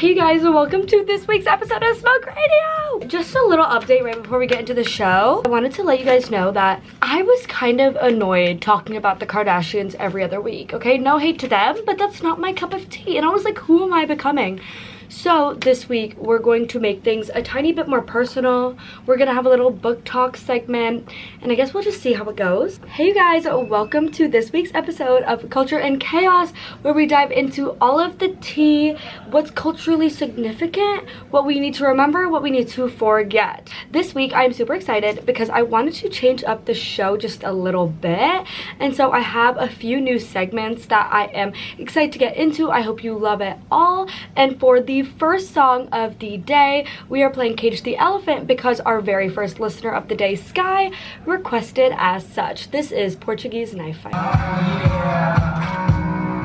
Hey you guys, and welcome to this week's episode of Smoke Radio! Just a little update right before we get into the show. I wanted to let you guys know that I was kind of annoyed talking about the Kardashians every other week, okay? No hate to them, but that's not my cup of tea. And I was like, who am I becoming? So this week, we're going to make things a tiny bit more personal. We're gonna have a little book talk segment, and I guess we'll just see how it goes. Hey you guys, welcome to this week's episode of Culture and Chaos, where we dive into all of the tea, what's culturally significant, what we need to remember, what we need to forget. This week, I'm super excited because I wanted to change up the show just a little bit, and so I have a few new segments that I am excited to get into. I hope you love it all, and for the first song of the day, we are playing Cage the Elephant because our very first listener of the day, Sky, requested as such. This is Portuguese Knife Fight.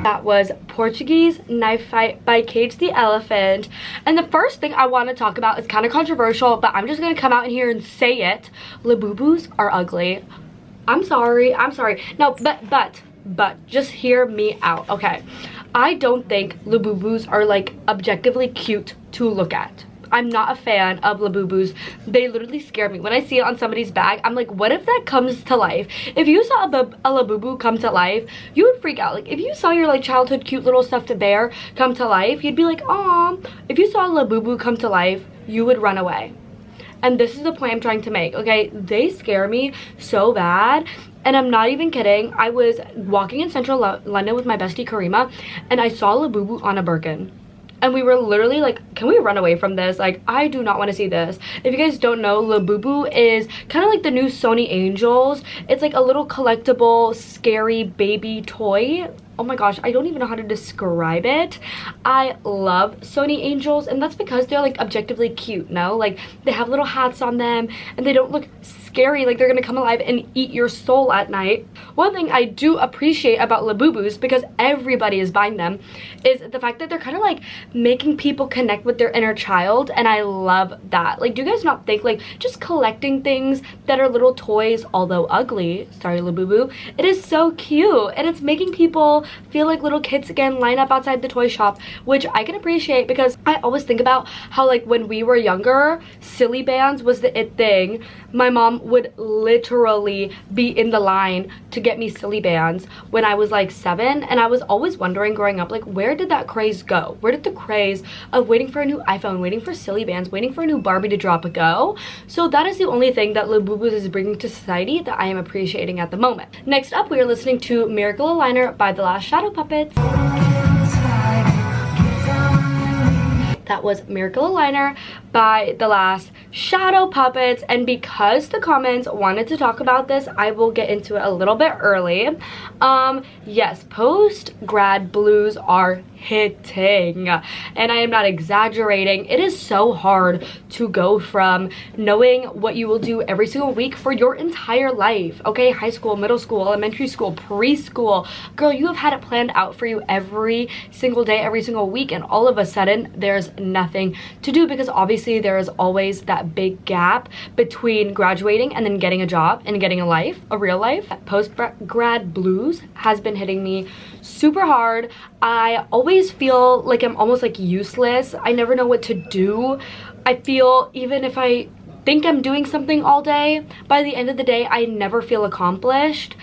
That was Portuguese Knife Fight by Cage the Elephant. And the first thing I want to talk about is kind of controversial, but I'm just going to come out in here and say it. Labubus are ugly. I'm sorry. No, but just hear me out, okay? I don't think Labubus are like objectively cute to look at. I'm not a fan of Labubus. They literally scare me. When I see it on somebody's bag, I'm like, what if that comes to life? If you saw a Labubu come to life, you would freak out. Like, if you saw your like childhood cute little stuffed bear come to life, you'd be like, aw. If you saw a Labubu come to life, you would run away. And this is the point I'm trying to make, okay? They scare me so bad. And I'm not even kidding. I was walking in central London with my bestie Karima, and I saw Labubu on a Birkin. And we were literally like, can we run away from this? Like, I do not want to see this. If you guys don't know, Labubu is kind of like the new Sony Angels. It's like a little collectible, scary baby toy. Oh my gosh, I don't even know how to describe it. I love Sony Angels, and that's because they're like objectively cute, no? Like, they have little hats on them, and they don't look scary, like they're gonna come alive and eat your soul at night. One thing I do appreciate about Labubus, because everybody is buying them, is the fact that they're kind of like making people connect with their inner child, and I love that. Like, do you guys not think like just collecting things that are little toys, although ugly, sorry Labubu, it is so cute, and it's making people feel like little kids again, line up outside the toy shop, which I can appreciate because I always think about how like when we were younger, silly bands was the it thing. My mom would literally be in the line to get me silly bands when I was like 7, and I was always wondering growing up, like, where did that craze go? Where did the craze of waiting for a new iPhone, waiting for silly bands, waiting for a new Barbie to drop go? So that is the only thing that Labubus is bringing to society that I am appreciating at the moment. Next up, we are listening to Miracle Aligner by The Last Shadow Puppets. That was Miracle Aligner by The Last Shadow Puppets, and because the comments wanted to talk about this, I will get into it a little bit early. Yes, post-grad blues are hitting, and I am not exaggerating. It is so hard to go from knowing what you will do every single week for your entire life, okay? High school, middle school, elementary school, preschool. Girl, you have had it planned out for you every single day, every single week, and all of a sudden there's nothing to do because obviously there is always that big gap between graduating and then getting a job and getting a life, a real life. Post-grad blues has been hitting me super hard. I always feel like I'm almost like useless. I never know what to do. I feel even if I think I'm doing something all day, by the end of the day, I never feel accomplished.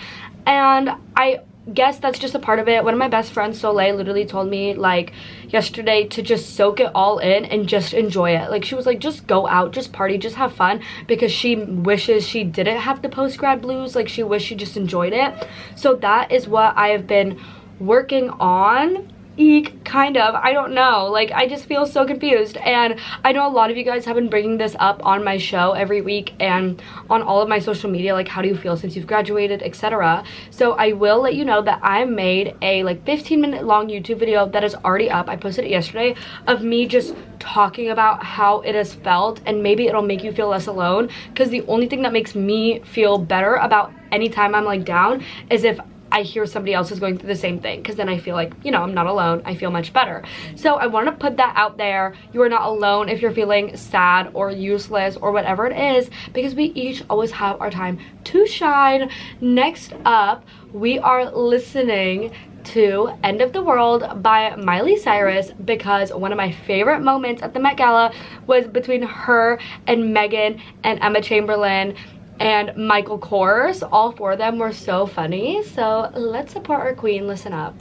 And I guess that's just a part of it. One of my best friends, Soleil, literally told me like yesterday to just soak it all in and just enjoy it. Like, she was like, just go out, just party, just have fun, because she wishes she didn't have the post-grad blues. Like, she wished she just enjoyed it. So that is what I have been working on. Eek, kind of, I don't know, like, I just feel so confused, and I know a lot of you guys have been bringing this up on my show every week and on all of my social media, like, how do you feel since you've graduated, etc. So I will let you know that I made a like 15-minute long YouTube video that is already up. I posted it yesterday, of me just talking about how it has felt, and maybe it'll make you feel less alone, because the only thing that makes me feel better about any time I'm like down is if I hear somebody else is going through the same thing, because then I feel like, you know, I'm not alone. I feel much better. So I want to put that out there. You are not alone if you're feeling sad or useless or whatever it is, because we each always have our time to shine. Next up, we are listening to End of the World by Miley Cyrus because one of my favorite moments at the Met Gala was between her and Megan and Emma Chamberlain and Michael Kors. All four of them were so funny. So let's support our queen. Listen up.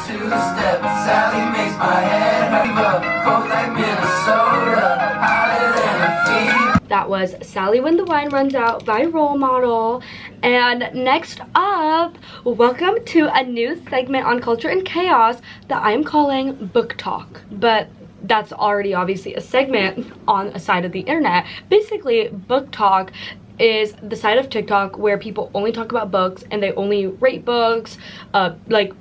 Two-step, Sally makes my head hurt, cold like Minnesota, hotter than a fever. That was Sally When the Wine Runs Out by Role Model. And next up, welcome to a new segment on Culture and Chaos that I'm calling Book Talk. But that's already obviously a segment on a side of the internet. Basically, Book Talk is the side of TikTok where people only talk about books and they only rate books, like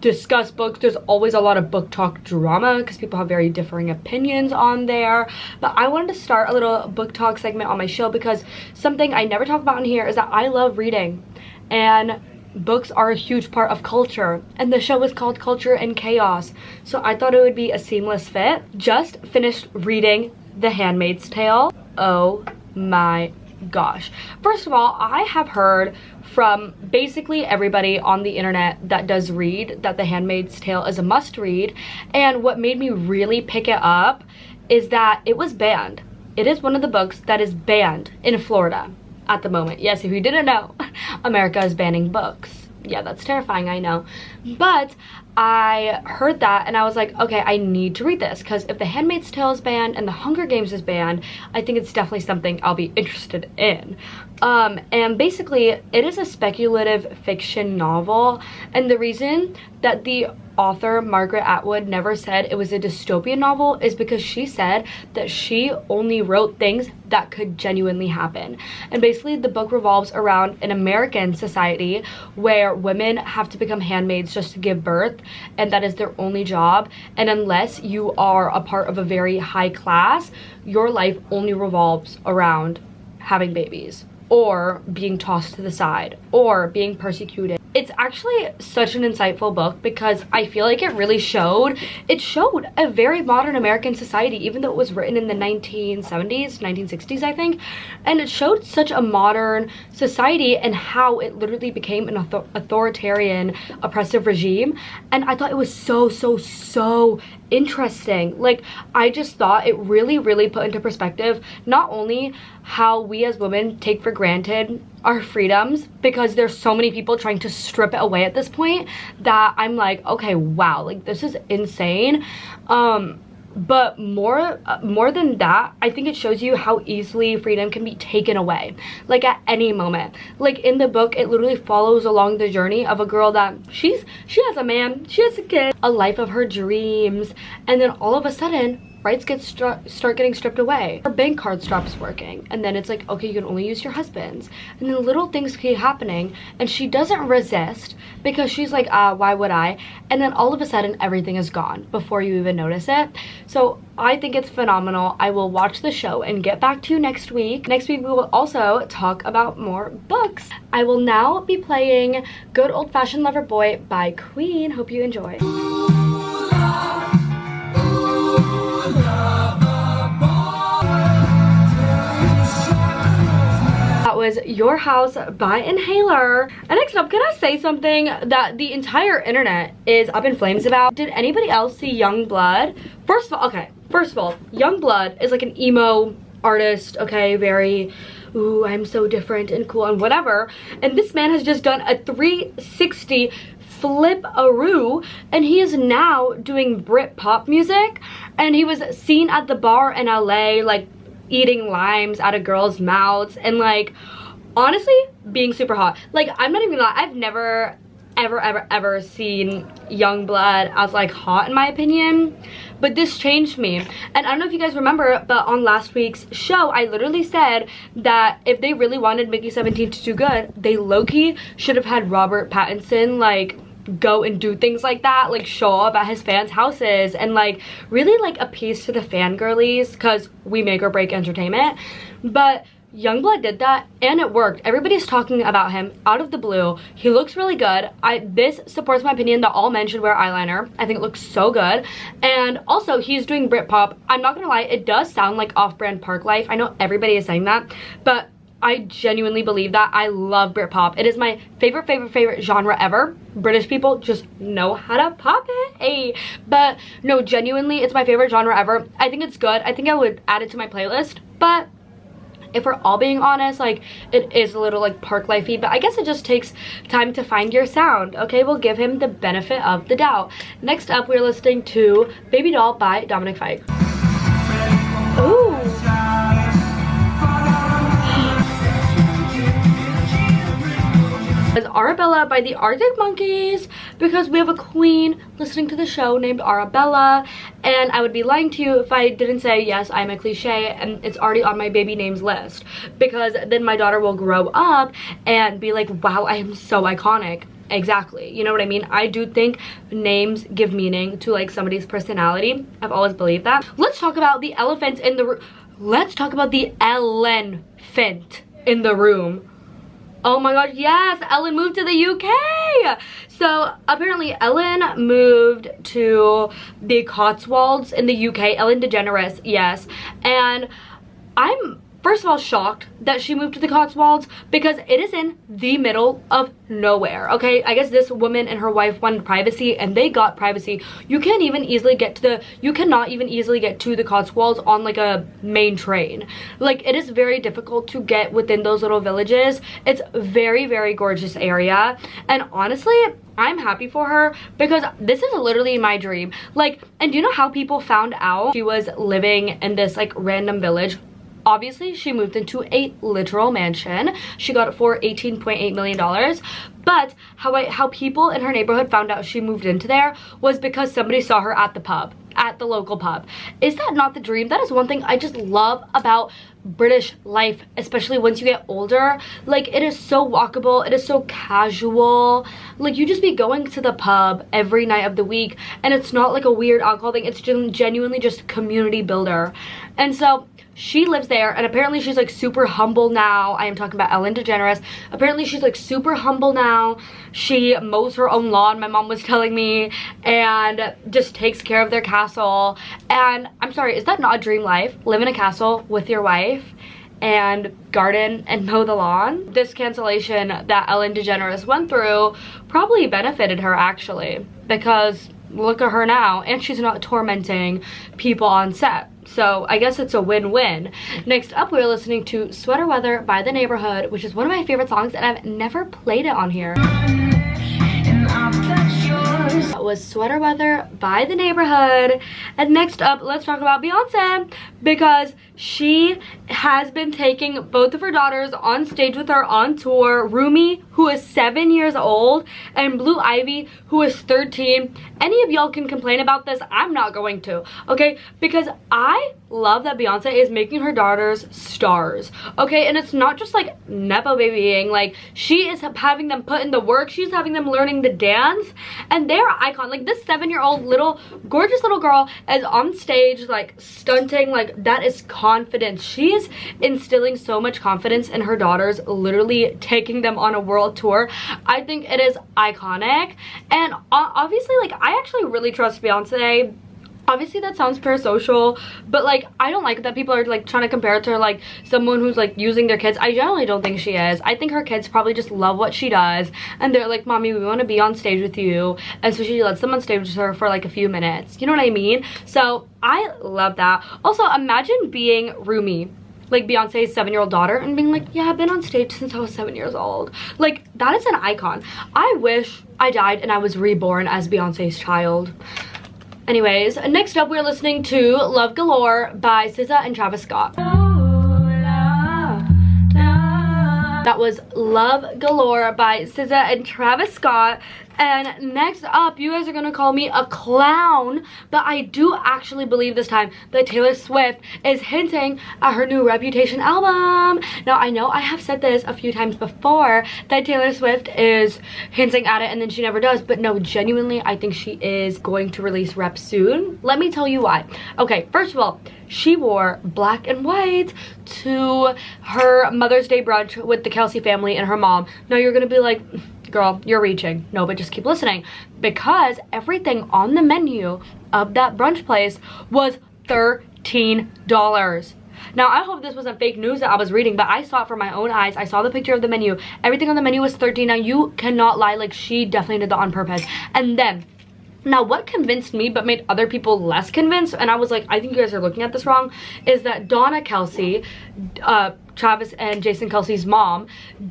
discuss books. There's always a lot of book talk drama because people have very differing opinions on there. But I wanted to start a little book talk segment on my show because something I never talk about in here is that I love reading and books are a huge part of culture, and the show is called Culture and Chaos, so I thought it would be a seamless fit. Just finished reading The Handmaid's Tale. Oh my gosh. First of all, I have heard from basically everybody on the internet that does read that The Handmaid's Tale is a must read, and what made me really pick it up is that it was banned. It is one of the books that is banned in Florida at the moment. Yes, if you didn't know, America is banning books. Yeah, that's terrifying, I know. But I heard that and I was like, okay, I need to read this because if The Handmaid's Tale is banned and The Hunger Games is banned, I think it's definitely something I'll be interested in. And basically, it is a speculative fiction novel, and the reason that the author Margaret Atwood never said it was a dystopian novel is because she said that she only wrote things that could genuinely happen. And basically the book revolves around an American society where women have to become handmaids just to give birth, and that is their only job, and unless you are a part of a very high class, your life only revolves around having babies or being tossed to the side or being persecuted. It's actually such an insightful book because I feel like it really showed a very modern American society, even though it was written in the 1970s, 1960s, I think. And it showed such a modern society and how it literally became an authoritarian, oppressive regime. And I thought it was so interesting. Like, I just thought it really put into perspective not only how we as women take for granted our freedoms, because there's so many people trying to strip it away at this point that I'm like, okay, wow, like this is insane. But more than that, I think it shows you how easily freedom can be taken away, like at any moment. Like in the book, it literally follows along the journey of a girl that she has a man, she has a kid, a life of her dreams, and then all of a sudden rights start getting stripped away. Her bank card stops working, and then it's like, okay, you can only use your husband's, and then little things keep happening, and she doesn't resist because she's like, why would I? And then all of a sudden everything is gone before you even notice it. So I think it's phenomenal. I will watch the show and get back to you next week. Next week we will also talk about more books. I will now be playing Good Old Fashioned Lover Boy by Queen. Hope you enjoy. That was Your House by Inhaler. And next up, can I say something that the entire internet is up in flames about? Did anybody else see Youngblood? First of all, Youngblood is like an emo artist, okay, very, ooh, I'm so different and cool and whatever. And this man has just done a 360 flip-a-roo, and he is now doing Brit pop music, and he was seen at the bar in LA, like, eating limes out of girls' mouths, and like, honestly, being super hot. Like, I'm not even gonna lie, I've never ever seen Youngblood as like hot in my opinion, but this changed me. And I don't know if you guys remember, but on last week's show I literally said that if they really wanted Mickey 17 to do good, they low-key should have had Robert Pattinson like go and do things like that, like show up at his fans' houses and like really like appease to the fangirlies, because we make or break entertainment. But Youngblood did that and it worked. Everybody's talking about him out of the blue. He looks really good. This supports my opinion that all men should wear eyeliner. I think it looks so good. And also, he's doing Britpop. I'm not gonna lie, it does sound like off-brand Park Life. I know everybody is saying that, but I genuinely believe that. I love Britpop. It is my favorite genre ever. British people just know how to pop it. Hey. But no, genuinely, it's my favorite genre ever. I think it's good. I think I would add it to my playlist. But if we're all being honest, like, it is a little like park lifey, but I guess it just takes time to find your sound. Okay, we'll give him the benefit of the doubt. Next up, we're listening to Baby Doll by Dominic Fike. Ooh. Arabella by the Arctic Monkeys, because we have a queen listening to the show named Arabella, and I would be lying to you if I didn't say yes, I'm a cliche and it's already on my baby names list, because then my daughter will grow up and be like, wow, I am so iconic. Exactly, you know what I mean? I do think names give meaning to like somebody's personality. I've always believed that. Let's talk about the elephant in the room. Let's talk about the elephant in the room. Oh my gosh, yes, Ellen moved to the UK. So apparently Ellen moved to the Cotswolds in the UK. Ellen DeGeneres, yes. And I'm first of all shocked that she moved to the Cotswolds, because it is in the middle of nowhere. Okay, I guess this woman and her wife wanted privacy and they got privacy. You cannot even easily get to the Cotswolds on like a main train. Like, it is very difficult to get within those little villages. It's very gorgeous area, and honestly, I'm happy for her, because this is literally my dream. Like, and do you know how people found out she was living in this like random village? Obviously, she moved into a literal mansion. She got it for $18.8 million. But how people in her neighborhood found out she moved into there was because somebody saw her at the pub, at the local pub. Is that not the dream? That is one thing I just love about British life, especially once you get older. Like, it is so walkable, it is so casual. Like, you just be going to the pub every night of the week, and it's not like a weird alcohol thing. It's genuinely just community builder. And so she lives there, and apparently she's like super humble now. I am talking about Ellen DeGeneres. Apparently she's like super humble now. She mows her own lawn, my mom was telling me, and just takes care of their castle. And I'm sorry, is that not a dream life? Live in a castle with your wife and garden and mow the lawn? This cancellation that Ellen DeGeneres went through probably benefited her, actually, because look at her now, and she's not tormenting people on set. So I guess it's a win-win. Next up, we're listening to Sweater Weather by The Neighborhood, which is one of my favorite songs, and I've never played it on here. That was Sweater Weather by The Neighborhood. And next up, let's talk about Beyoncé, because she has been taking both of her daughters on stage with her on tour. Rumi, who is 7 years old, and Blue Ivy, who is 13. Any of y'all can complain about this, I'm not going to, okay? Because I love that Beyoncé is making her daughters stars, okay? And it's not just like nepo babying. Like, she is having them put in the work, she's having them learning the dance, and they're icon. Like, this 7-year-old little gorgeous little girl is on stage like stunting. Like, that is confidence. She is instilling so much confidence in her daughters, literally taking them on a world tour. I think it is iconic. And obviously, like, I actually really trust Beyoncé. Obviously that sounds parasocial, but like, I don't like that people are like trying to compare it to her, like someone who's like using their kids. I generally don't think she is. I think her kids probably just love what she does, and they're like, mommy, we want to be on stage with you, and so she lets them on stage with her for like a few minutes, you know what I mean? So I love that. Also, imagine being Rumi, like Beyonce's 7-year-old daughter, and being like, yeah, I've been on stage since I was 7 years old. Like, that is an icon. I wish I died and I was reborn as Beyonce's child. Anyways, next up we're listening to Love Galore by SZA and Travis Scott. That was Love Galore by SZA and Travis Scott. And next up, you guys are gonna call me a clown, but I do actually believe this time that Taylor Swift is hinting at her new Reputation album. Now, I know I have said this a few times before, that Taylor Swift is hinting at it and then she never does, but no, genuinely, I think she is going to release Rep soon. Let me tell you why. Okay, first of all, she wore black and white to her Mother's Day brunch with the Kelsey family and her mom. Now you're gonna be like, girl, you're reaching. No, but just keep listening, because everything on the menu of that brunch place was $13. Now, I hope this wasn't fake news that I was reading, but I saw it for my own eyes. I saw the picture of the menu. Everything on the menu was 13. Now, you cannot lie. Like, she definitely did that on purpose. And then, now what convinced me but made other people less convinced, and I was like, I think you guys are looking at this wrong, is that Donna Kelsey, Travis and Jason Kelsey's mom,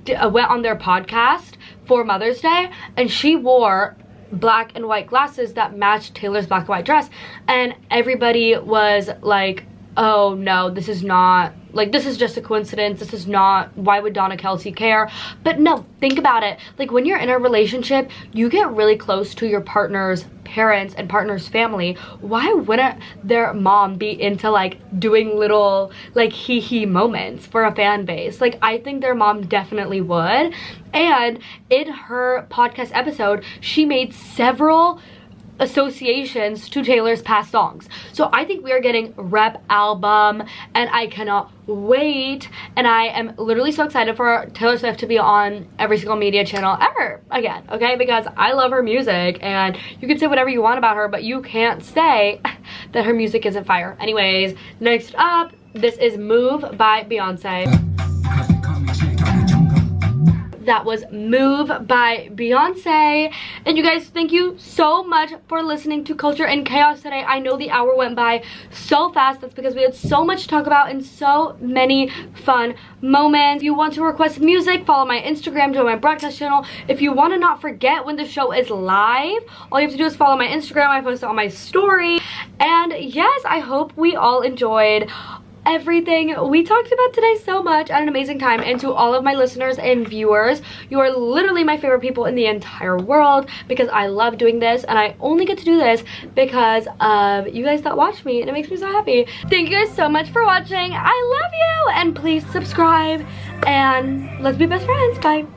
went on their podcast for Mother's Day, and she wore black and white glasses that matched Taylor's black and white dress, and everybody was like, oh no, this is not, like, this is just a coincidence. This is not, why would Donna Kelsey care? But no, think about it. Like, when you're in a relationship, you get really close to your partner's parents and partner's family. Why wouldn't their mom be into, like, doing little, like, hee-hee moments for a fan base? Like, I think their mom definitely would. And in her podcast episode, she made several associations to Taylor's past songs. So I think we are getting Rep album, and I cannot wait, and I am literally so excited for Taylor Swift to be on every single media channel ever again, okay? Because I love her music, and you can say whatever you want about her, but you can't say that her music isn't fire. Anyways, next up, this is Move by Beyoncé. That was Move by Beyoncé. And you guys, thank you so much for listening to Culture and Chaos today. I know the hour went by so fast. That's because we had so much to talk about and so many fun moments. If you want to request music, follow my Instagram, join my broadcast channel. If you want to not forget when the show is live, all you have to do is follow my Instagram. I post it on my story. And yes, I hope we all enjoyed everything we talked about today so much. I had an amazing time. And to all of my listeners and viewers, you are literally my favorite people in the entire world, because I love doing this, and I only get to do this because of you guys that watch me, and it makes me so happy. Thank you guys so much for watching. I love you, and please subscribe, and let's be best friends. Bye.